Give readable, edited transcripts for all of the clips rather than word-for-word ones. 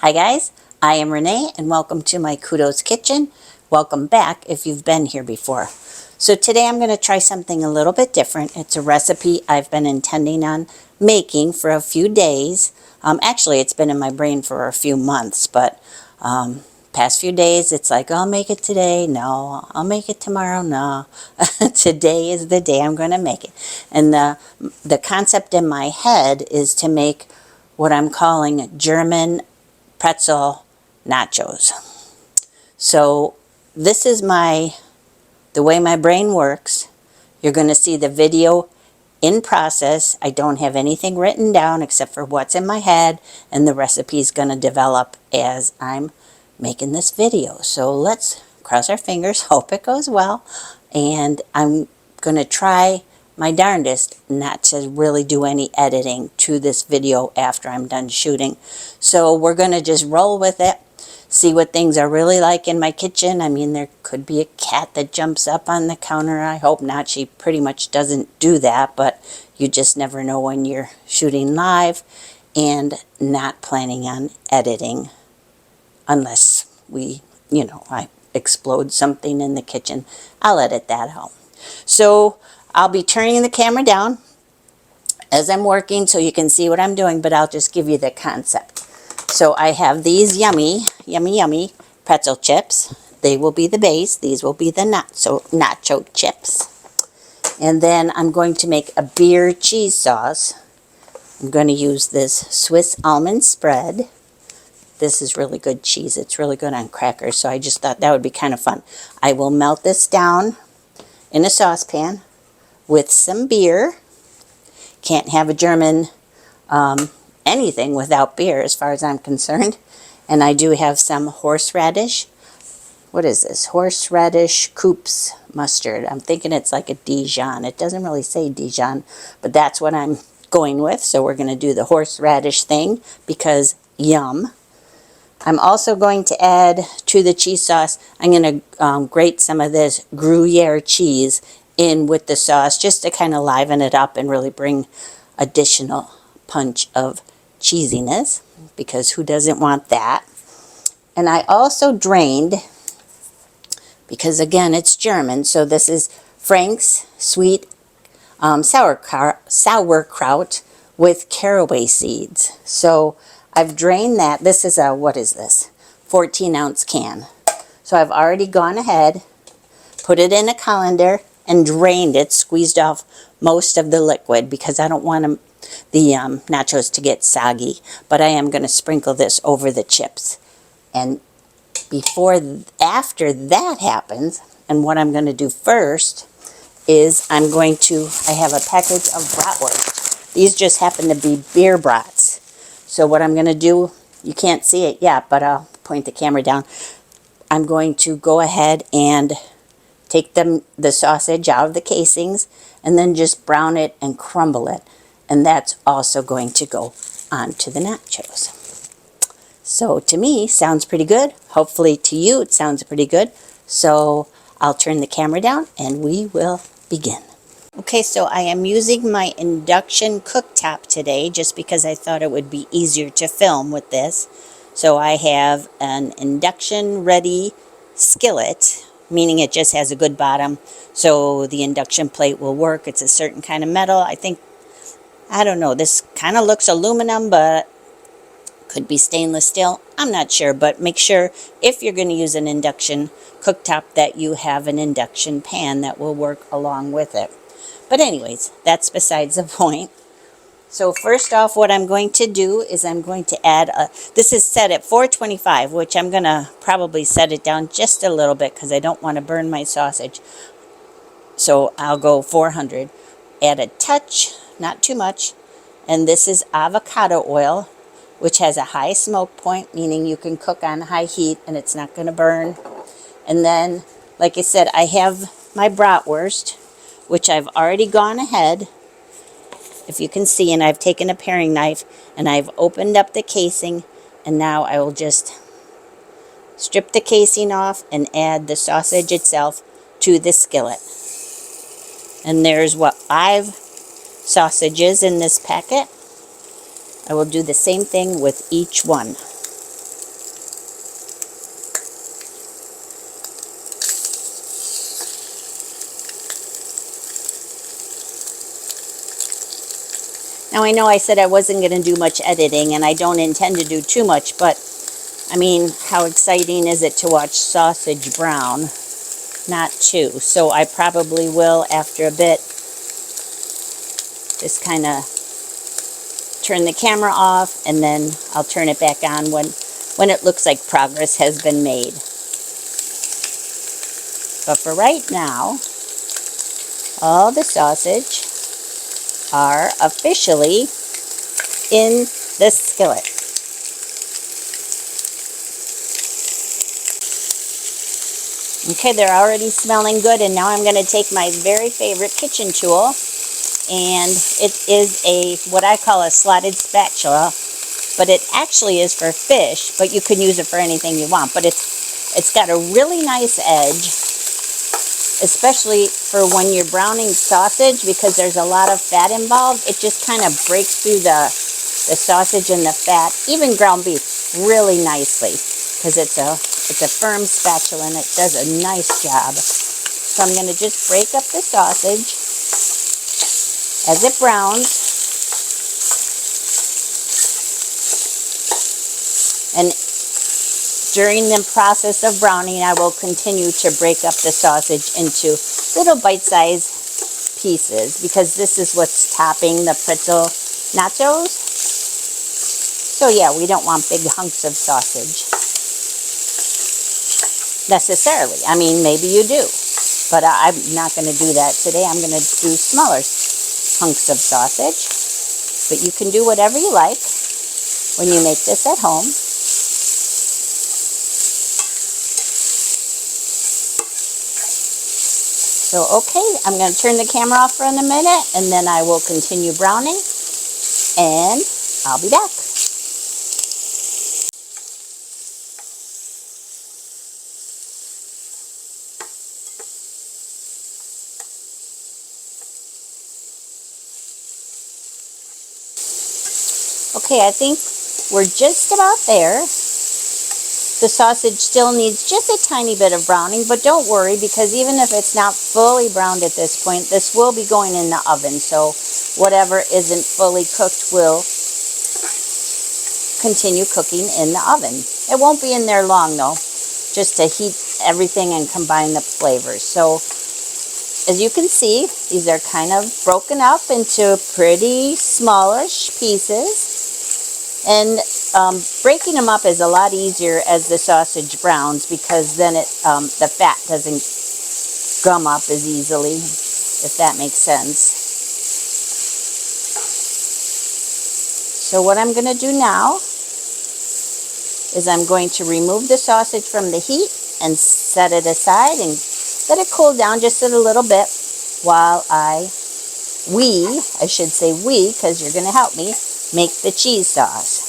Hi guys, I am Renee and welcome to my Kudos Kitchen. Welcome back if you've been here before. So today I'm going to try something a little bit different. It's a recipe I've been intending on making for a few days. Actually, it's been in my brain for a few months, but past few days it's like, I'll make it today. No, I'll make it tomorrow. No, today is the day I'm going to make it. And the concept in my head is to make what I'm calling German Pretzel Nachos. So this is the way my brain works. You're going to see the video in process. I don't have anything written down except for what's in my head, and the recipe is going to develop as I'm making this video. So let's cross our fingers, hope it goes well, and I'm going to try my darndest not to really do any editing to this video after I'm done shooting. So we're going to just roll with it, see what things are really like in my kitchen. I mean, there could be a cat that jumps up on the counter. I hope not. She pretty much doesn't do that, but you just never know when you're shooting live and not planning on editing unless I explode something in the kitchen. I'll edit that out. So I'll be turning the camera down as I'm working so you can see what I'm doing, but I'll just give you the concept. So I have these yummy pretzel chips. They will be the base. These will be the nacho chips. And then I'm going to make a beer cheese sauce. I'm going to use this Swiss almond spread. This is really good cheese. It's really good on crackers, so I just thought that would be kind of fun. I will melt this down in a saucepan with some beer. Can't have a German anything without beer as far as I'm concerned. And I do have some horseradish. What is this? Horseradish Coops mustard. I'm thinking it's like a Dijon. It doesn't really say Dijon, but that's what I'm going with. So we're going to do the horseradish thing because yum. I'm also going to add to the cheese sauce, I'm going to grate some of this Gruyere cheese in with the sauce just to kind of liven it up and really bring additional punch of cheesiness, because who doesn't want that? And I also drained, because again it's German, so this is Frank's sweet sauerkraut with caraway seeds. So I've drained that. This is a, what is this? 14-ounce can. So I've already gone ahead, put it in a colander, and drained it, squeezed off most of the liquid because I don't want the nachos to get soggy. But I am going to sprinkle this over the chips. And after that happens, and what I'm going to do first is I have a package of bratwurst. These just happen to be beer brats. So what I'm going to do, you can't see it yet, but I'll point the camera down. I'm going to go ahead and take the sausage out of the casings and then just brown it and crumble it. And that's also going to go onto the nachos. So to me, sounds pretty good. Hopefully to you, it sounds pretty good. So I'll turn the camera down and we will begin. Okay, so I am using my induction cooktop today just because I thought it would be easier to film with this. So I have an induction ready skillet, meaning it just has a good bottom, so the induction plate will work. It's a certain kind of metal. I don't know, this kind of looks aluminum, but could be stainless steel. I'm not sure, but make sure if you're going to use an induction cooktop that you have an induction pan that will work along with it. But anyways, that's besides the point. So first off, what I'm going to do is I'm going to add this is set at 425, which I'm going to probably set it down just a little bit because I don't want to burn my sausage. So I'll go 400. Add a touch, not too much. And this is avocado oil, which has a high smoke point, meaning you can cook on high heat and it's not going to burn. And then, like I said, I have my bratwurst, which I've already gone ahead, if you can see, and I've taken a paring knife and I've opened up the casing, and now I will just strip the casing off and add the sausage itself to the skillet. And there's 5 sausages in this packet. I will do the same thing with each one. Now I know I said I wasn't going to do much editing, and I don't intend to do too much, but I mean, how exciting is it to watch sausage brown? Not too. So I probably will, after a bit, just kind of turn the camera off, and then I'll turn it back on when it looks like progress has been made. But for right now, all the sausage are officially in the skillet. Okay, they're already smelling good, and now I'm going to take my very favorite kitchen tool, and it is what I call a slotted spatula, but it actually is for fish, but you can use it for anything you want. But it's got a really nice edge, especially for when you're browning sausage, because there's a lot of fat involved. It just kind of breaks through the sausage and the fat, even ground beef, really nicely, because it's a firm spatula and it does a nice job. So I'm going to just break up the sausage as it browns. And during the process of browning, I will continue to break up the sausage into little bite-sized pieces, because this is what's topping the pretzel nachos. So yeah, we don't want big hunks of sausage necessarily. I mean, maybe you do, but I'm not going to do that today. I'm going to do smaller hunks of sausage, but you can do whatever you like when you make this at home. So, okay, I'm going to turn the camera off for a minute, and then I will continue browning, and I'll be back. Okay, I think we're just about there. The sausage still needs just a tiny bit of browning, but don't worry, because even if it's not fully browned at this point, this will be going in the oven, so whatever isn't fully cooked will continue cooking in the oven. It won't be in there long, though, just to heat everything and combine the flavors. So as you can see, these are kind of broken up into pretty smallish pieces. And breaking them up is a lot easier as the sausage browns, because then the fat doesn't gum up as easily, if that makes sense. So what I'm going to do now is I'm going to remove the sausage from the heat and set it aside and let it cool down just a little bit while we, because you're going to help me, make the cheese sauce.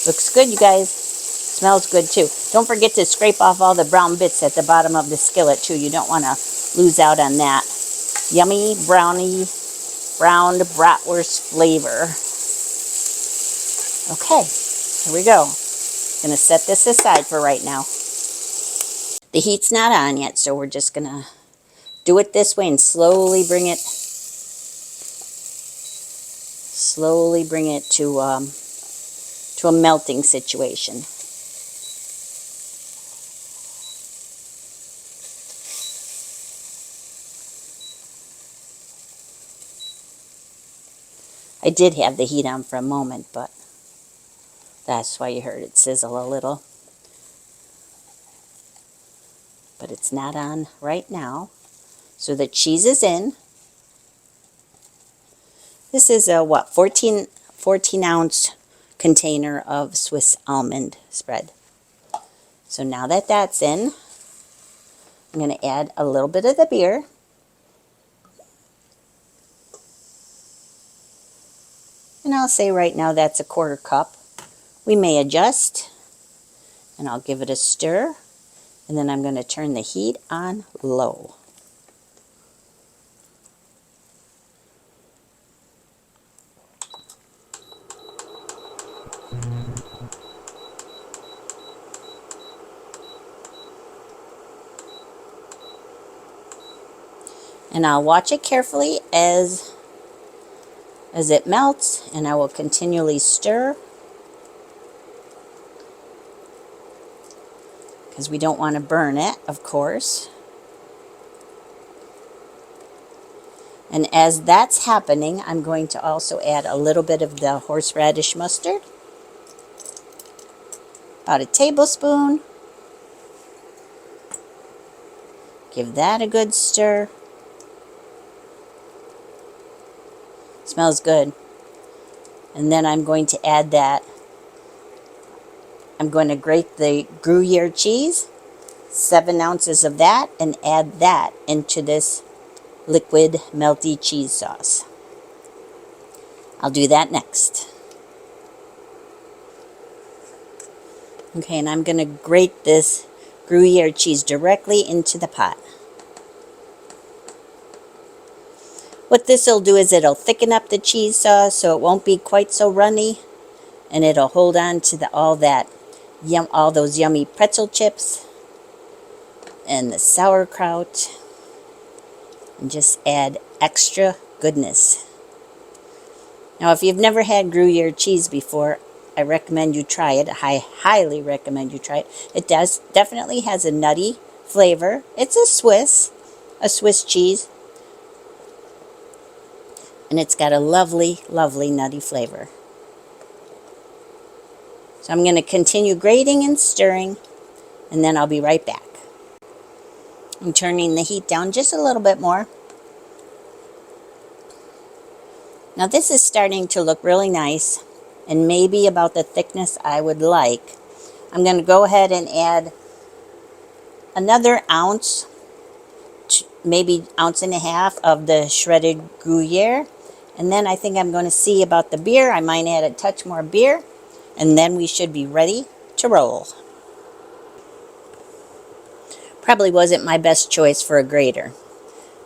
Looks good, you guys. Smells good too. Don't forget to scrape off all the brown bits at the bottom of the skillet too. You don't want to lose out on that yummy browned bratwurst flavor. Okay, here we go. Gonna set this aside for right now. The heat's not on yet, so we're just gonna do it this way and slowly bring it to a melting situation. I did have the heat on for a moment, but that's why you heard it sizzle a little. But it's not on right now. So the cheese is in. This is a 14 ounce container of Swiss almond spread. So now that that's in, I'm going to add a little bit of the beer. And I'll say right now that's a 1/4 cup. We may adjust, and I'll give it a stir, and then I'm going to turn the heat on low. And I'll watch it carefully as it melts, and I will continually stir because we don't want to burn it, of course. And as that's happening, I'm going to also add a little bit of the horseradish mustard, about a tablespoon. Give that a good stir. Smells good. And then I'm going to add that. I'm going to grate the Gruyere cheese, 7 ounces of that, and add that into this liquid melty cheese sauce. I'll do that next. Okay, and I'm going to grate this Gruyere cheese directly into the pot. What this will do is it'll thicken up the cheese sauce so it won't be quite so runny, and it'll hold on to all those yummy pretzel chips and the sauerkraut, and just add extra goodness. Now, if you've never had Gruyere cheese before, I recommend you try it. I highly recommend you try it. It definitely has a nutty flavor. It's a Swiss cheese, and it's got a lovely, lovely nutty flavor. So I'm going to continue grating and stirring, and then I'll be right back. I'm turning the heat down just a little bit more. Now this is starting to look really nice, and maybe about the thickness I would like. I'm going to go ahead and add another ounce, maybe ounce and a half of the shredded Gruyere. And then I think I'm going to see about the beer. I might add a touch more beer, and then we should be ready to roll. Probably wasn't my best choice for a grater,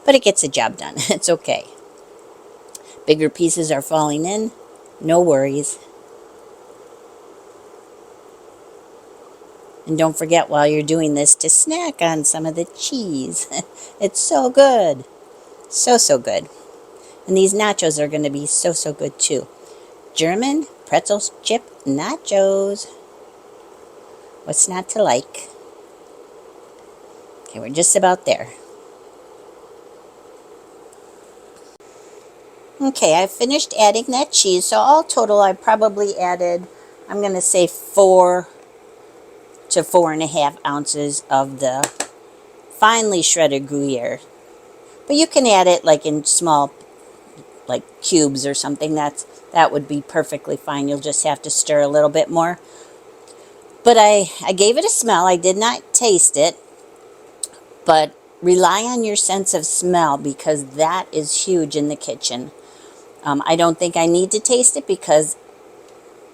but it gets the job done. It's okay. Bigger pieces are falling in. No worries. And don't forget while you're doing this to snack on some of the cheese. It's so good. So, so good. And these nachos are going to be so, so good too. German Pretzel Chip Nachos. What's not to like? Okay, we're just about there. Okay, I finished adding that cheese. So all total, I probably added, I'm going to say 4 to 4.5 ounces of the finely shredded Gruyere. But you can add it like in small, like cubes or something. That would be perfectly fine. You'll just have to stir a little bit more. But I gave it a smell. I did not taste it. But rely on your sense of smell, because that is huge in the kitchen. I don't think I need to taste it because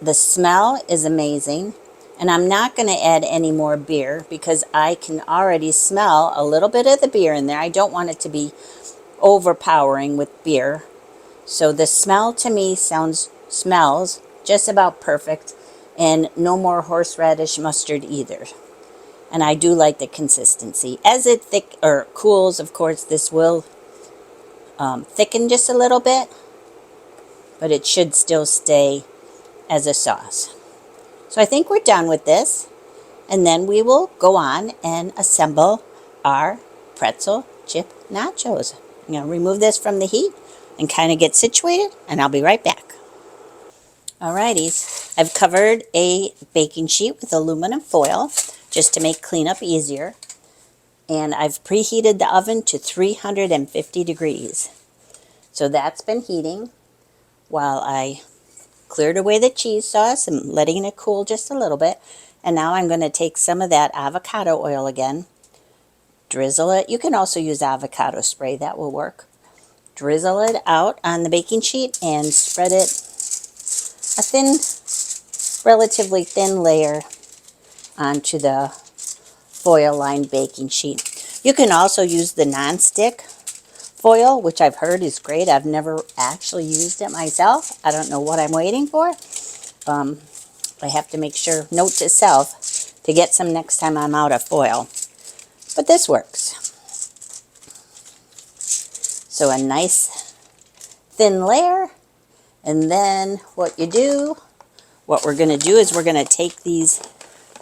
the smell is amazing. And I'm not going to add any more beer because I can already smell a little bit of the beer in there. I don't want it to be overpowering with beer. So the smell to me smells just about perfect, and no more horseradish mustard either. And I do like the consistency. As it cools, of course, this will thicken just a little bit, but it should still stay as a sauce. So I think we're done with this, and then we will go on and assemble our pretzel chip nachos. I'm going to remove this from the heat and kind of get situated, and I'll be right back. Alrighty, I've covered a baking sheet with aluminum foil just to make cleanup easier, and I've preheated the oven to 350 degrees. So that's been heating while I cleared away the cheese sauce and letting it cool just a little bit. And now I'm going to take some of that avocado oil again, drizzle it. You can also use avocado spray, that will work. Drizzle it out on the baking sheet and spread it a thin, relatively thin layer onto the foil-lined baking sheet. You can also use the non-stick foil, which I've heard is great. I've never actually used it myself. I don't know what I'm waiting for. I have to make sure, note to self, to get some next time I'm out of foil. But this works. So a nice thin layer. And then what we're going to do is we're going to take these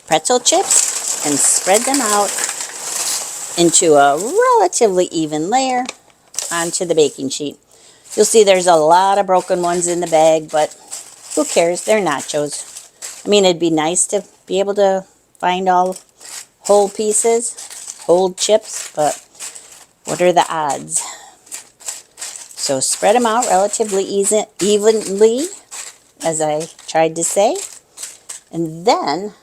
pretzel chips and spread them out into a relatively even layer onto the baking sheet. You'll see there's a lot of broken ones in the bag, but who cares? They're nachos. I mean, it'd be nice to be able to find all whole pieces, whole chips, but what are the odds? So spread them out relatively evenly, as I tried to say. And then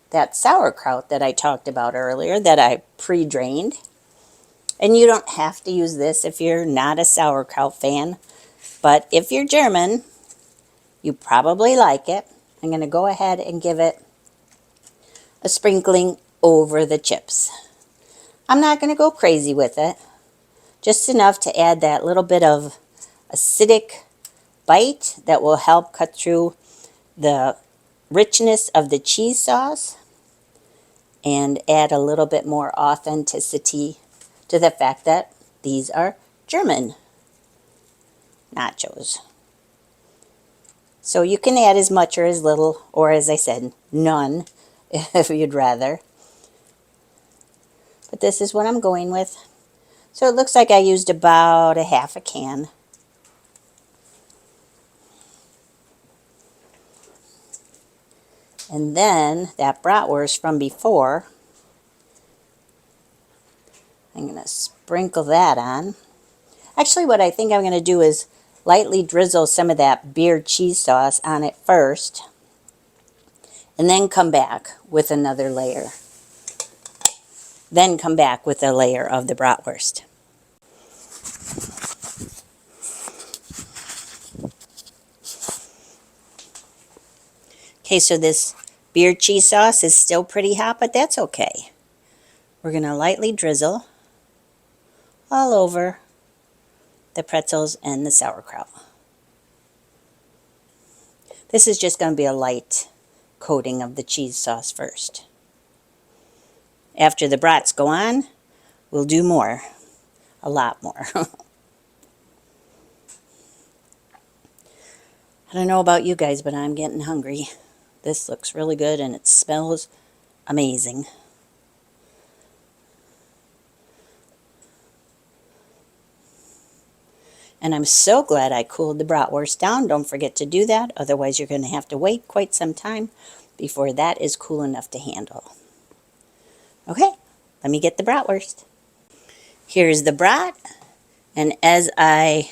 that sauerkraut that I talked about earlier that I pre-drained. And you don't have to use this if you're not a sauerkraut fan. But if you're German, you probably like it. I'm going to go ahead and give it a sprinkling over the chips. I'm not going to go crazy with it. Just enough to add that little bit of acidic bite that will help cut through the richness of the cheese sauce and add a little bit more authenticity to the fact that these are German nachos. So you can add as much or as little, or as I said, none, if you'd rather. But this is what I'm going with. So it looks like I used about a half a can. And then that bratwurst from before, I'm going to sprinkle that on. Actually, what I think I'm going to do is lightly drizzle some of that beer cheese sauce on it first, and then come back with another layer. Then come back with a layer of the bratwurst. Okay, so this beer cheese sauce is still pretty hot, but that's okay. We're going to lightly drizzle all over the pretzels and the sauerkraut. This is just going to be a light coating of the cheese sauce first. After the brats go on, we'll do more. A lot more. I don't know about you guys, but I'm getting hungry. This looks really good and it smells amazing. And I'm so glad I cooled the bratwurst down. Don't forget to do that. Otherwise, you're going to have to wait quite some time before that is cool enough to handle. Okay, let me get the bratwurst. Here's the brat. And as I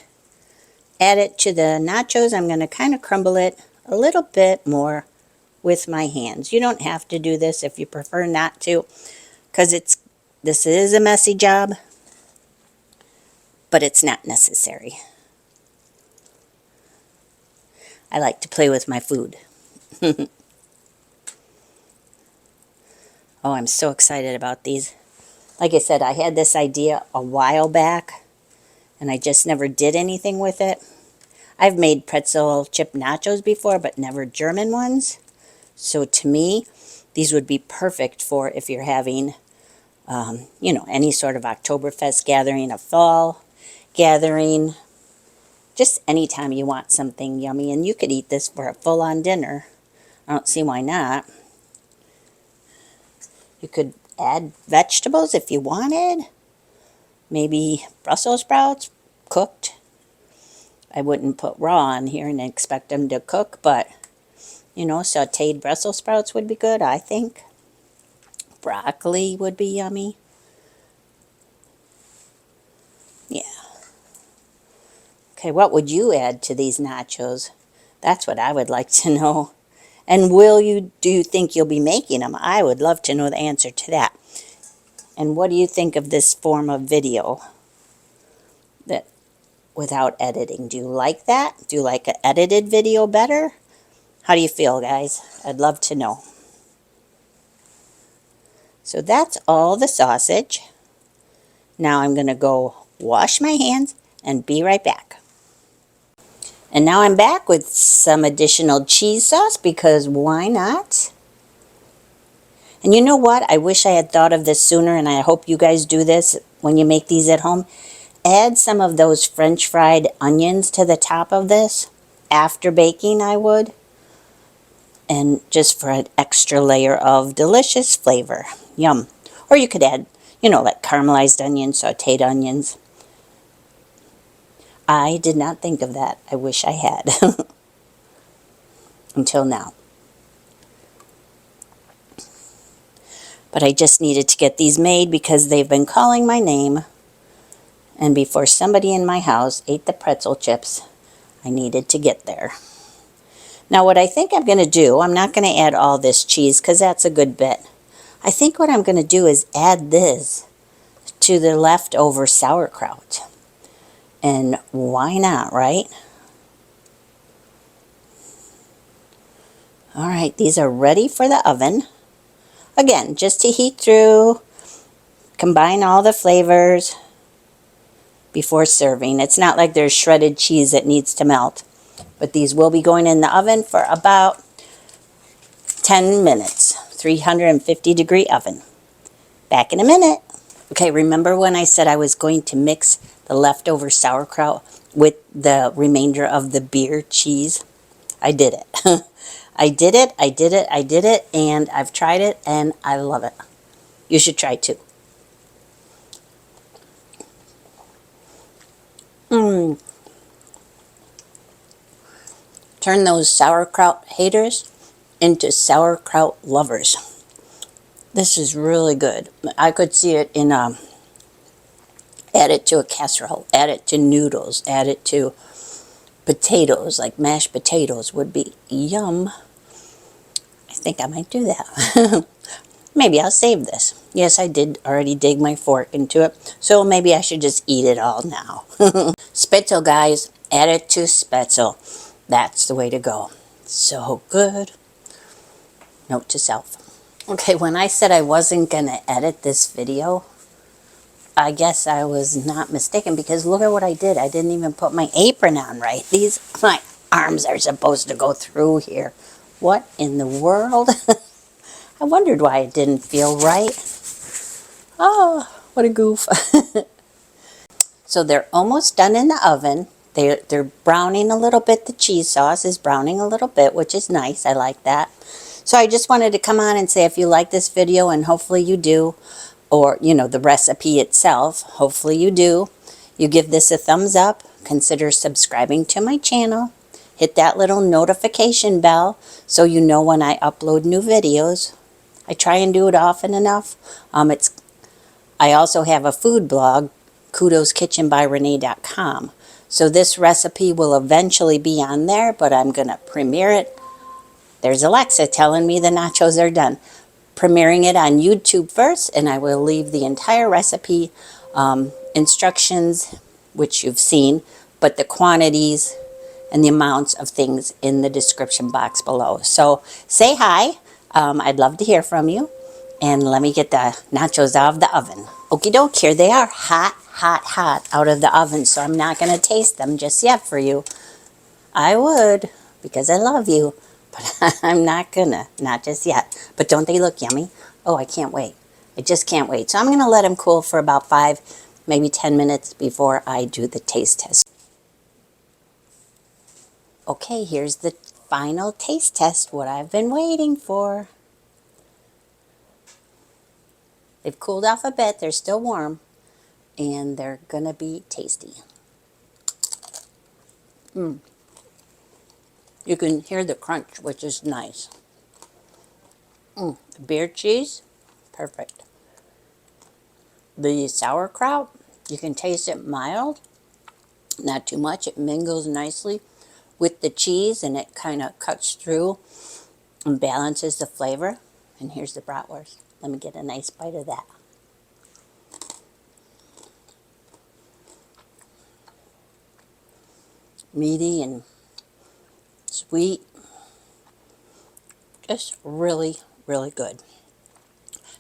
add it to the nachos, I'm going to kind of crumble it a little bit more with my hands. You don't have to do this if you prefer not to, because this is a messy job, but it's not necessary. I like to play with my food. Oh, I'm so excited about these. Like I said, I had this idea a while back, and I just never did anything with it. I've made pretzel chip nachos before, but never German ones. So to me, these would be perfect for if you're having, any sort of Oktoberfest gathering, a fall gathering, just anytime you want something yummy. And you could eat this for a full-on dinner. I don't see why not. You could add vegetables if you wanted. Maybe Brussels sprouts, cooked. I wouldn't put raw on here and expect them to cook, but, sauteed Brussels sprouts would be good, I think. Broccoli would be yummy. Yeah. Okay, what would you add to these nachos? That's what I would like to know. And do you think you'll be making them? I would love to know the answer to that. And what do you think of this form of video that without editing? Do you like that? Do you like an edited video better? How do you feel, guys? I'd love to know. So that's all the sausage. Now I'm going to go wash my hands and be right back. And now I'm back with some additional cheese sauce, because why not? And you know what? I wish I had thought of this sooner, and I hope you guys do this when you make these at home. add some of those French fried onions to the top of this after baking, I would. And just for an extra layer of delicious flavor. Yum. Or you could add, like caramelized onions, sauteed onions. I did not think of that. I wish I had. Until now. But I just needed to get these made because they've been calling my name. And before somebody in my house ate the pretzel chips, I needed to get there. Now what I think I'm going to do, I'm not going to add all this cheese because that's a good bit. I think what I'm going to do is add this to the leftover sauerkraut. And why not, right? Alright, these are ready for the oven. Again, just to heat through, combine all the flavors before serving. It's not like there's shredded cheese that needs to melt. But these will be going in the oven for about 10 minutes, 350 degree oven. Back in a minute. Okay, remember when I said I was going to mix the leftover sauerkraut with the remainder of the beer cheese? I did it. I did it, and I've tried it, and I love it. You should try too. Turn those sauerkraut haters into sauerkraut lovers. This is really good. I could see it in add it to a casserole, add it to noodles, add it to potatoes, like mashed potatoes would be yum. I think I might do that. Maybe I'll save this. Yes, I did already dig my fork into it, so maybe I should just eat it all now. Spitzel, guys, add it to spitzel. That's the way to go. So good. Note to self. Okay, when I said I wasn't going to edit this video, I guess I was not mistaken because look at what I did. I didn't even put my apron on right. My arms are supposed to go through here. What in the world? I wondered why it didn't feel right. Oh, what a goof. So they're almost done in the oven. They're browning a little bit. The cheese sauce is browning a little bit, which is nice. I like that. So I just wanted to come on and say if you like this video, and hopefully you do, or, the recipe itself, hopefully you do, you give this a thumbs up, consider subscribing to my channel, hit that little notification bell so you know when I upload new videos. I try and do it often enough. I also have a food blog, kudoskitchenbyrenee.com. So this recipe will eventually be on there, but I'm going to premiere it. There's Alexa telling me the nachos are done. Premiering it on YouTube first, and I will leave the entire recipe instructions, which you've seen, but the quantities and the amounts of things in the description box below. So say hi. I'd love to hear from you. And let me get the nachos out of the oven. Okie doke, here they are, hot, hot, hot out of the oven. So I'm not going to taste them just yet for you. I would, because I love you. But I'm not gonna, not just yet. But don't they look yummy? Oh, I can't wait. I just can't wait. So I'm gonna let them cool for about 5, maybe 10 minutes before I do the taste test. Okay, here's the final taste test, what I've been waiting for. They've cooled off a bit, they're still warm, and they're gonna be tasty. You can hear the crunch, which is nice. The beer cheese, perfect. The sauerkraut, you can taste it mild, not too much. It mingles nicely with the cheese, and it kind of cuts through and balances the flavor. And here's the bratwurst. Let me get a nice bite of that. Meaty and sweet. Just really, really good.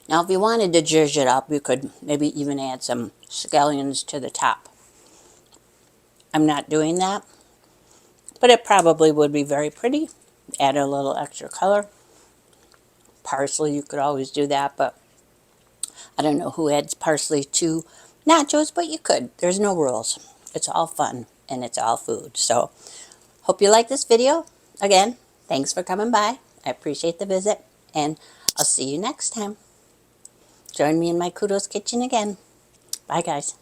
Now, if you wanted to zhuzh it up, you could maybe even add some scallions to the top. I'm not doing that, but it probably would be very pretty. Add a little extra color. Parsley, you could always do that, but I don't know who adds parsley to nachos, but you could. There's no rules. It's all fun and it's all food. So hope you like this video. Again, thanks for coming by. I appreciate the visit, and I'll see you next time. Join me in my Kudos Kitchen again. Bye, guys.